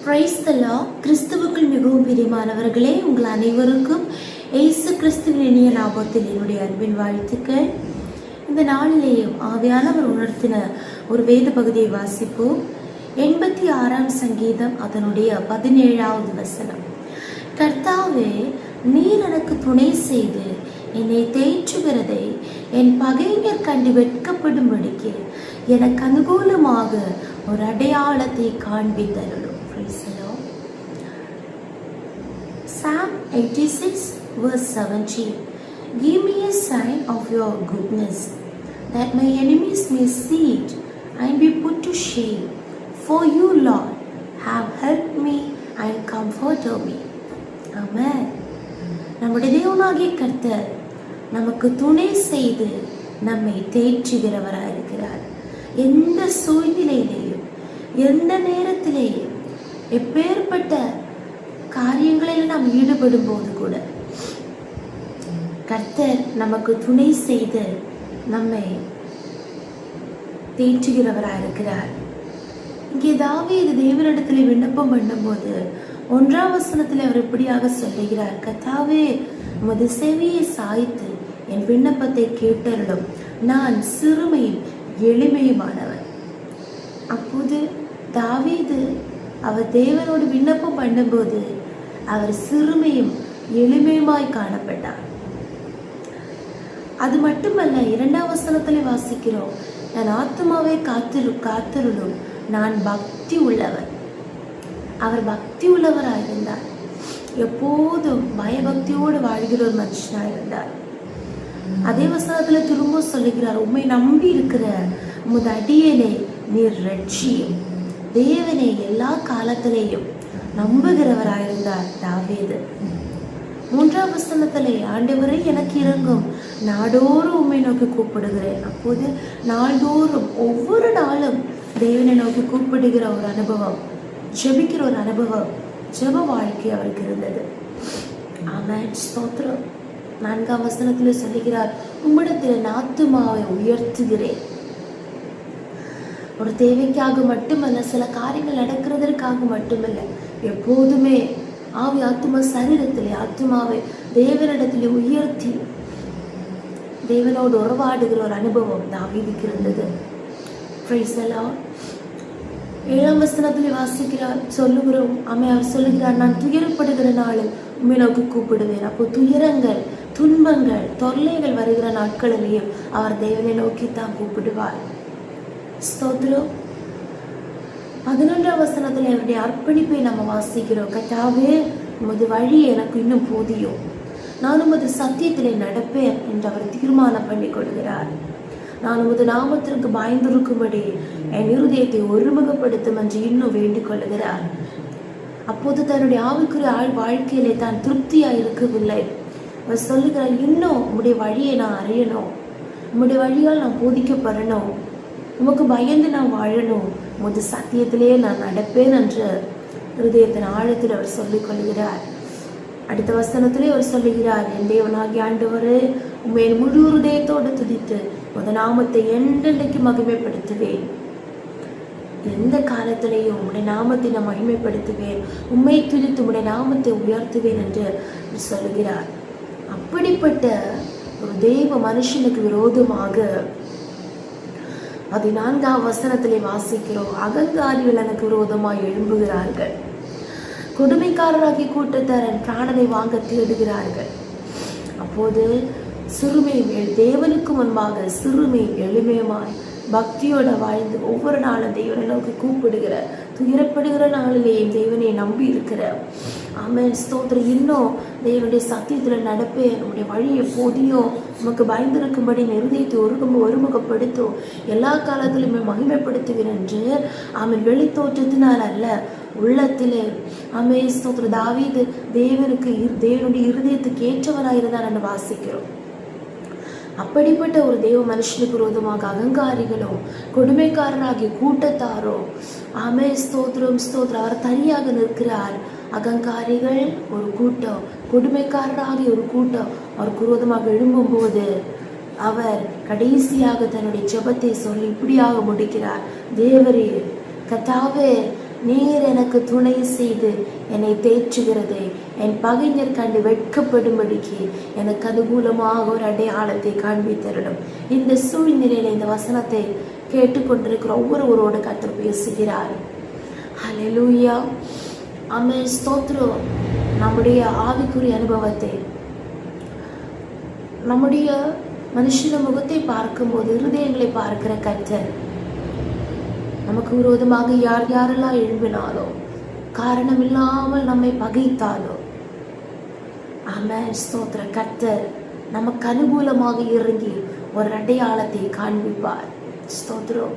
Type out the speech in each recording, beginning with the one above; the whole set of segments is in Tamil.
Praise the Lord. கிறிஸ்துவுக்குள் மிகவும் பிரியமானவர்களே, உங்கள் அனைவருக்கும் இயேசு கிறிஸ்துவின் இனிய நாமத்தில் என்னுடைய அன்பின் வாழ்த்துக்கள். இந்த நாளிலேயும் ஆவியானவர் உணர்த்தின ஒரு வேத பகுதியை வாசிப்போம். 86ஆம் சங்கீதம் அதனுடைய 17வது வசனம். கர்த்தாவே, நீர் எனக்கு துணை செய்து என்னை தேற்றுகிறதை என் பகைஞர் கண்டு வெட்கப்படும்படிக்கு எனக்கு அனுகூலமாக ஒரு அடையாளத்தை காண்பித்தருளும். Psalm 86 verse 17. Give me a sign of your goodness, that my enemies may see it and be put to shame. For you, Lord, have helped me and comforted me. Amen. நம்முடைய தேவனாகிய கர்த்தர் நமக்கு துணை செய்து நம்மை தேற்றுகிறவராக இருக்கிறார். எந்த சூழ்நிலையிலேயும், எந்த நேரத்திலேயும், எப்பேற்பட்ட காரியங்களில் நாம் ஈடுபடும் போது கூட கர்த்தர் நமக்கு துணை செய்து நம்மை தேற்றுகிறவராக இருக்கிறார். இங்கே தாவீது தேவனிடத்தில் விண்ணப்பம் பண்ணும்போது 1ஆம் வசனத்தில் அவர் இப்படியாக சொல்லுகிறார், கர்த்தாவே, உமது செவியை சாய்த்து என் விண்ணப்பத்தை கேட்டருளும், நான் சிறுமையும் எளிமையுமானவர். அப்போது தாவீது அவர் தேவனோடு விண்ணப்பம் பண்ணும்போது அவர் சிறுமையும் எளிமையுமாய் காணப்பட்டார். அது மட்டுமல்ல, 2ஆம் வசனத்திலே வாசிக்கிறோம், நான் ஆத்துமாவை காத்தருளும், நான் பக்தி உள்ளவர். அவர் பக்தி உள்ளவராக இருந்தார். எப்போதும் பயபக்தியோடு வாழ்கிற ஒரு மனுஷனாக இருந்தார். அதே வசனத்துல திரும்ப சொல்லுகிறார், உம்மை நம்பி இருக்கிற உமது அடியேனை நீர் ரட்சியும். தேவனை எல்லா காலத்திலேயும் நம்புகிறவராயிருந்தார் தாவீது. 3ஆம் வசனத்திலே, ஆண்டவரே எனக்கு இரங்கும், நாடோறும் உம்மை நோக்கி கூப்பிடுகிறேன். அப்போது நாள்தோறும் ஒவ்வொரு நாளும் தேவனை நோக்கி கூப்பிடுகிற ஒரு அனுபவம், ஜெபிக்கிற ஒரு அனுபவம், ஜெப வாழ்க்கை அவருக்கு இருந்தது. ஆமென், ஸ்தோத்திரம். 4ஆம் வசனத்தில் சொல்லுகிறார், உம்மிடத்தில் என் ஆத்துமாவை உயர்த்துகிறேன். ஒரு தேவைக்காக மட்டுமல்ல, சில காரியங்கள் நடக்கிறதற்காக மட்டுமல்ல, எப்போதுமே ஆவி ஆத்துமா சரீரத்திலே ஆத்துமாவை தேவனிடத்திலே உயர்த்தி தேவனோடு உறவாடுகிற ஒரு அனுபவம் தாவீதுக்கு இருந்தது. Praise the Lord. 7ஆம் வசனத்திலே வாசிக்கிறார், சொல்லுகிறோம், அவர் சொல்லுகிறார், நான் துயரப்படுகிற நாளில் உம்மை நோக்கி கூப்பிடுவேன். அப்போ துயரங்கள், துன்பங்கள், தொல்லைகள் வருகிற நாட்களிலேயும் அவர் தேவனை நோக்கி தான் கூப்பிடுவார். ஸ்தோத்திரம். 11ஆம் வசனத்தில் அவருடைய அர்ப்பணிப்பை நம்ம வாசிக்கிறோம். கர்த்தாவே, உமது வழி எனக்கு இன்னும் போதியும், நான் உமது சத்தியத்திலே நடப்பேன் என்று அவர் தீர்மானம் பண்ணி கொள்கிறார். நான் உமது நாமத்திற்கு பயந்திருக்கும்படி என் இருதயத்தை ஒருமுகப்படுத்தும் என்று இன்னும் வேண்டிக் கொள்கிறார். அப்போது தன்னுடைய ஆவிக்குரிய வாழ்க்கையிலே தான் திருப்தியாக இருக்கவில்லை. அவர் சொல்லுகிறார், இன்னும் உம்முடைய வழியை நான் அறியணும், உம்முடைய வழியால் நான் போதிக்கப்படணும், உமக்கு பயந்து நான் வாழணும், உமது சத்தியத்திலே நான் நடப்பேன் என்று இருதயத்தின் ஆழத்தில் அவர் சொல்லிக் கொள்கிறார். அடுத்த வசனத்திலே அவர் சொல்லுகிறார், என் தேவனாகிய ஆண்டவரே, உம்மை முழு இருதயத்தோடு துதித்து உமது நாமத்தை என்றென்றைக்கு மகிமைப்படுத்துவேன். எந்த காலத்திலேயும் உம்முடைய நாமத்தை நான் மகிமைப்படுத்துவேன், உம்மை துதித்து உம்முடைய நாமத்தை உயர்த்துவேன் என்று சொல்லுகிறார். அப்படிப்பட்ட ஒரு தெய்வ மனுஷனுக்கு விரோதமாக 14ஆம் வசனத்திலே வாசிக்கிறோம், அகங்காரிகள் எனக்கு விரோதமாய் எழும்புகிறார்கள், கொடுமைக்காரராகி கூட்டத்தார் என் பிராணனை வாங்க தேடுகிறார்கள். அப்போது சிறுமை, தேவனுக்கு முன்பாக சிறுமை எளிமையுமாய் பக்தியோட வாழ்ந்து ஒவ்வொரு நாளும் தேவனை நோக்கி கூப்பிடுகிற, துயரப்படுகிற நாளிலேயும் தேவனை நம்பி இருக்கிற, ஆமென், ஸ்தோத்திரம், இன்னும் தேவனுடைய சத்தியத்தில் நடப்பேன், நம்முடைய வழியை போதியும், நமக்கு பயந்திருக்கும்படி இருதயத்தை ஒருமுகப்படுத்தும், எல்லா காலத்திலுமே மகிமைப்படுத்துகிறேன் என்று ஆமென் வெளி தோற்றத்தினால் அல்ல, உள்ளத்திலே. ஆமென், ஸ்தோத்திரம். தாவீது தேவனுடைய இருதயத்துக்கு ஏற்றவராயிருந்தான் என்று வாசிக்கிறோம். அப்படிப்பட்ட ஒரு தேவ மனுஷனுக்கு விரோதமாக அகங்காரிகளோ, கொடுமைக்காரராகிய கூட்டத்தாரோ, ஆமென், ஸ்தோத்திரம், ஸ்தோத்திரம், அவர் தனியாக நிற்கிறார். அகங்காரிகள் ஒரு கூட்டம், கொடுமைக்காரராகிய ஒரு கூட்டம் அவருக்கு விரோதமாக எழும்பும் போது அவர் கடைசியாக தன்னுடைய ஜெபத்தை சொல்லி இப்படியாக முடிக்கிறார், தேவரே, கர்த்தாவே, நீர் எனக்கு துணை செய்து என்னை தேற்றுகிறது. என் பகைஞர் கண்டு வெட்கப்படும்படிக்கு எனக்கு அனுகூலமாக ஒரு அடையாளத்தை காண்பித்தருளும். இந்த சூழ்நிலையில இந்த வசனத்தை கேட்டுக்கொண்டிருக்கிற ஒவ்வொருவரோடு கர்த்தர் பேசுகிறார். ஹல்லேலூயா. ஆமென். ஸ்தோத்திரம். நம்முடைய ஆவிக்குரிய அனுபவத்தை, நம்முடைய மனுஷன முகத்தை பார்க்கும்போது இருதயங்களை பார்க்கிற கர்த்தர் நமக்கு விரோதமாக யார் யாரெல்லாம் எழும்பினாலோ, காரணம் இல்லாமல் நம்மை பகைத்தாலோ, ஆமென் ஸ்தோத்திர, கர்த்தர் நமக்கு அனுகூலமாக இறங்கி ஒரு அடையாளத்தை காண்பிப்பார். ஸ்தோத்திரம்.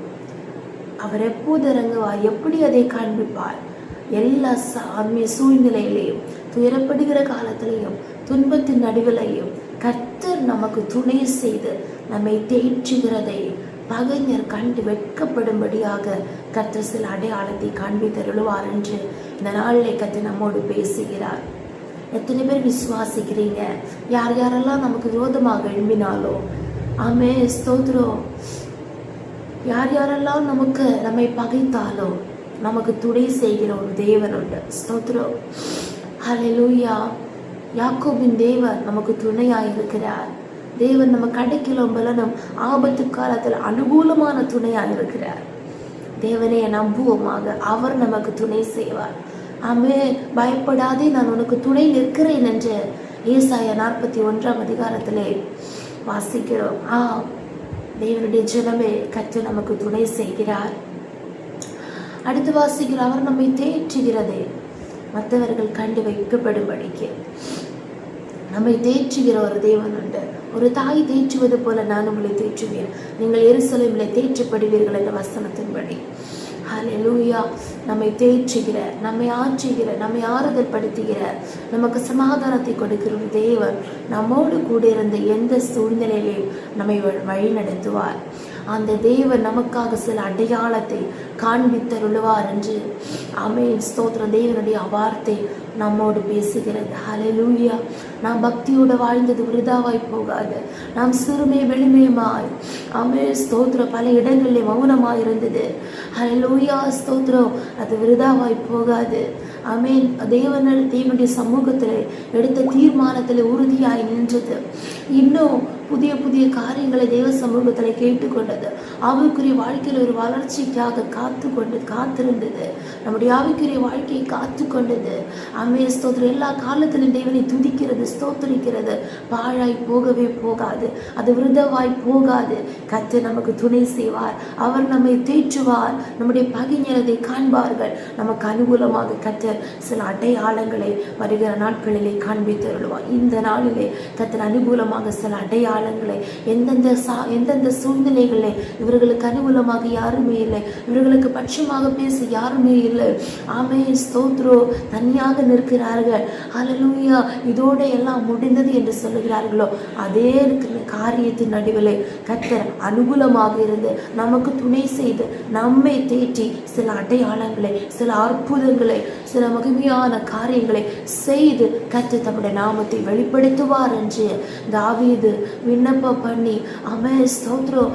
அவர் எப்போது இறங்குவார், எப்படி அதை காண்பிப்பார்? எல்லா சூழ்நிலையிலையும், துயரப்படுகிற காலத்திலையும், துன்பத்தின் நடுவிலையும் கர்த்தர் நமக்கு துணை செய்து நம்மை தேற்றுகிறதை பகைஞர் கண்டு வெட்கப்படும்படியாக கர்த்தர் சில அடையாளத்தை காண்பித்தருளுவார் என்று இந்த நாளிலே கர்த்தர் நம்மோடு பேசுகிறார். எத்தனை பேர் விசுவாசிக்கிறீங்க? யார் யாரெல்லாம் நமக்கு விரோதமாக எழும்பினாலோ, ஆமே ஸ்தோத்திரம், யார் யாரெல்லாம் நம்மை பகைத்தாலோ நமக்கு துணை செய்கிற ஒரு தேவன் உண்டு. ஸ்தோத்திரம். ஹல்லேலூயா. யாக்கோபின் தேவன் நமக்கு துணையாயிருக்கிறார். தேவன் நம்ம கடைக்கிலும் பலனும் ஆபத்து காலத்தில் அனுகூலமான துணையாயிருக்கிறார். தேவனைய நம்புவோமாக, அவர் நமக்கு துணை செய்வார். ஆமே, பயப்படாதே, நான் உனக்கு துணை நிற்கிறேன் என்று ஏசாயா 41 அதிகாரத்திலே வாசிக்கிறோம். தேவனுடைய ஜனமே, கர்த்தர் நமக்கு துணை செய்கிறார். அடுத்து வாசிக்கிற, அவர் நம்மை தேற்றுகிறதே மற்றவர்கள் கண்டு வைக்கப்படும்படிக்கு. நம்மை தேற்றுகிற ஒரு தேவன் உண்டு. ஒரு தாய் தேற்றுவது போல நான் உங்களை தேற்றுவேன், நீங்கள் எருசலேமிலே தேற்றப்படுவீர்கள் என்ற வசனத்தின்படி. ஹல்லேலூயா. நம்மை தேற்றுகிற, நம்மை ஆற்றுகிற, நம்மை ஆறுதல் படுத்துகிற, நமக்கு சமாதானத்தை கொடுக்கிற ஒரு தேவன் நம்மோடு கூட இருந்த எந்த சூழ்நிலையிலையும் நம்மை வழி நடத்துவார். அந்த தேவன் நமக்காக சில அடையாளத்தை காண்பித்தருளுவார் என்று ஆமென் ஸ்தோத்திரம். தேவனுடைய வார்த்தை நம்மோடு பேசுகிறது. ஹல்லேலூயா. நாம் பக்தியோடு வாழ்ந்தது விருதாவாய் போகாது. நாம் சிறுமை வெளிமையுமாய், ஆமென் ஸ்தோத்திரம், பல இடங்களில் மௌனமாய் இருந்தது. ஹல்லேலூயா ஸ்தோத்திரம். அது விருதாவாய் போகாது. ஆமென். தேவனுடைய சமூகத்தில் எடுத்த தீர்மானத்தில் உறுதியாய் நின்றது. இன்னும் புதிய புதிய காரியங்களை தேவ சமூகத்தில் கேட்டுக்கொண்டது. ஆவிக்குரிய வாழ்க்கையில் ஒரு வளர்ச்சிக்காக காத்திருந்தது. நம்முடைய ஆவிக்குரிய வாழ்க்கையை காத்து கொண்டது. ஆமென் ஸ்தோத்திரம். எல்லா காலத்திலும் தேவனை துதிக்கிறது, ஸ்தோத்திரிக்கிறது. பாழாய் போகவே போகாது, அது விருதவாய் போகாது. கர்த்தர் நமக்கு துணை செய்வார். அவர் நம்மை தேற்றுவார். நம்முடைய பகைஞரதை காண்பார்கள். நமக்கு அனுகூலமாக கர்த்தர் சில அடையாளங்களை வருகிற நாட்களிலே காண்பித்தருளுவார். இந்த நாளிலே கர்த்தர் அனுகூலமாக சில அடையாளங்களை, எந்தெந்த சூழ்நிலைகளில் இவர்களுக்கு அனுகூலமாக யாருமே இல்லை, இவர்களுக்கு பட்சமாக பேச யாருமே இல்லை, ஆமென் ஸ்தோத்ரோ, தனியாக நிற்கிறார்கள், ஹல்லேலூயா, இதோட எல்லாம் முடிந்தது என்று சொல்லுகிறார்களோ, அதே காரியத்தின் நடுவிலே கர்த்தர் அனுகூலமாக இருந்து நமக்கு துணை செய்து நம்மை தேற்றி சில அடையாளங்களை, சில அற்புதங்களை, சில மகிமையான காரியங்களை செய்து கர்த்தர் தம்முடைய நாமத்தை வெளிப்படுத்துவார் என்று தாவீது விண்ணப்பம் பண்ணி ஆமென் ஸ்தோத்திரம்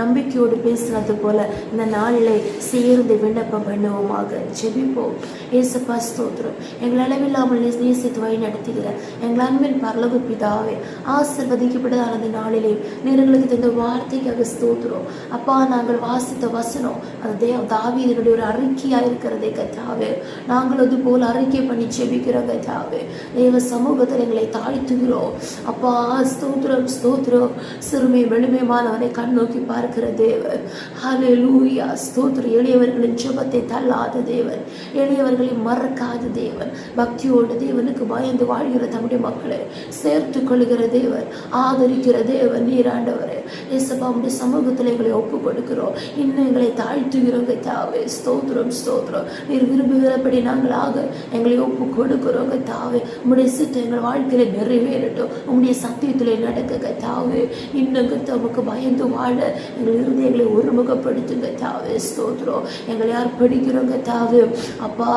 நம்பிக்கையோடு பேசுறது போல இந்த நாளிலே சேர்ந்து விண்ணப்பம் பண்ணுவோமாக. ஜெபிப்போம். ஏசப்பா ஸ்தோத்திரம், எங்கள் அளவில்லாமல் நேசித்து வழி நடத்துகிற எங்கள் அன்பின் பரலோக பிதாவே, ஆசீர்வதிக்கப்பட்டதான அந்த நாளிலே நீங்களுக்கு தந்த வார்த்தைக்காக ஸ்தோத்திரம். அப்பா, நாங்கள் வாசித்த வசனம் அது தாவீதினுடைய ஒரு அறிக்கையா இருக்கிறதே கர்த்தாவே, நாங்கள் அது போல அறிக்கை பண்ணி ஜெபிக்கிறோம் கர்த்தாவே. தேவ சமூகத்தில் எங்களை தாழ்த்துகிறோம் அப்பா. ஸ்தோத்திரம் ஸ்தோத்திரம். சிறுமை வெளிமையானவனை கண் நோக்கி பார்க்கிற தேவன். ஹல்லேலூயா ஸ்தோத்திரம். எளியவர்களின் ஜெபத்தை தள்ளாத தேவன், எளியவர்களை மறக்காத தேவன், பக்தியோடு தேவனுக்கு பயந்து வாழ்கிற தம்முடைய மக்களை சேர்த்து கொள்கிற தேவன், ஆதரிக்கிற தேவன் நீர் ஆண்டவரே. இயேசுப்பா, உம்முடைய சமூகத்தில் எங்களை ஒப்பு கொடுக்கிறோம். இன்னும் எங்களை தாழ்த்துகிறோம் கர்த்தாவே. ஸ்தோத்திரம் ஸ்தோத்திரம். நீர் விரும்புகிறபடி நாங்களாக எங்களை ஒப்பு கொடுக்கிறோம் கர்த்தாவே. உம்முடைய சித்தம் எங்கள் வாழ்க்கையில நிறைவேறட்டும். உம்முடைய சத்தியத்திலே நடக்க கர்த்தாவே. இன்னும் கர்த்தாவுக்கு பயந்து வாழ எங்கள் இருதயங்களை ஒருமுகப்படுத்துங்க கர்த்தாவே. ஸ்தோத்திரம் ஸ்தோத்திரம். எங்களை அர்ப்பணிக்கிறோம் கர்த்தாவே. அப்பா,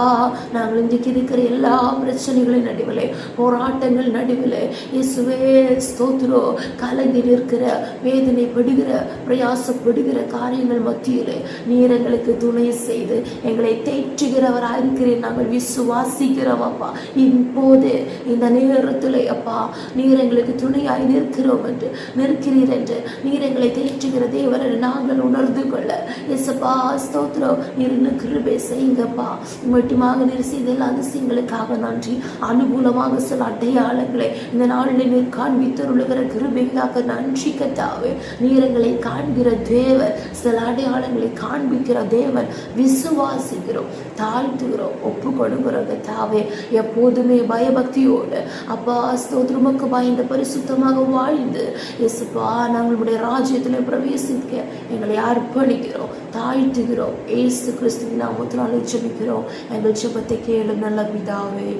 நாங்கள் இன்றைக்கு இருக்கிற எல்லா பிரச்சனைகளின் நடுவில், போராட்டங்கள் நடுவில் இயேசுவே ஸ்தோத்திரம், கலங்கி நிற்கிற, வேதனைப்படுகிற, பிரயாசப்படுகிற காரியங்கள் மத்தியில் நீர் எங்களுக்கு துணை செய்து எங்களை தேற்றுகிறவராக இருக்கிறேன். நாங்கள் விசுவாசிக்கிறோம் அப்பா. இப்போது இந்த நேரத்தில் அப்பா, நீர் எங்களுக்கு துணையாய் நிற்கிறோம் என்று, நிற்கிறீர் என்று, நீர் எங்களை தேற்றுகிற தேவன் நாங்கள் உணர்ந்து கொள்ள இயேசுப்பா ஸ்தோத்திரம். நீர் இன்னும் கிருபை செய்யுங்கப்பா. மட்டுமாக நீர் செய்த எல்லா அதிசயங்களுக்காக நன்றி. அனுகூலமாக சில அடையாளங்களை இந்த நாளில் நீர் காண்பித்தருளுகிற கிருபைக்காக நன்றி கர்த்தாவே. நீர் எங்களை காண்கிற தேவன், சில அடையாளங்களை காண்பிக்கிற தேவன். விசுவாசிக்கிறோம், தாழ்த்துகிறோம், ஒப்பு கொடுக்கிறோம் கர்த்தாவே. எப்போதுமே பயபக்தியோடு அப்பா ஸ்தோத்திரம் உமக்கு பயந்து பரிசுத்தமாக வாழ்ந்து இயேசுப்பா நாங்களுடைய ராஜ்யத்தில் பிரவேசிக்க எங்களை அர்ப்பணிக்கிறோம், தாழ்த்துகிறோம். இயேசு கிறிஸ்துவின் நாமத்தினாலே ஜெபிக்கிறோம். எங்கள் ஜெபத்தை கேளு நல்ல பிதாவே.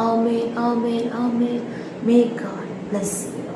ஆமென், ஆமென், ஆமென். May God bless you.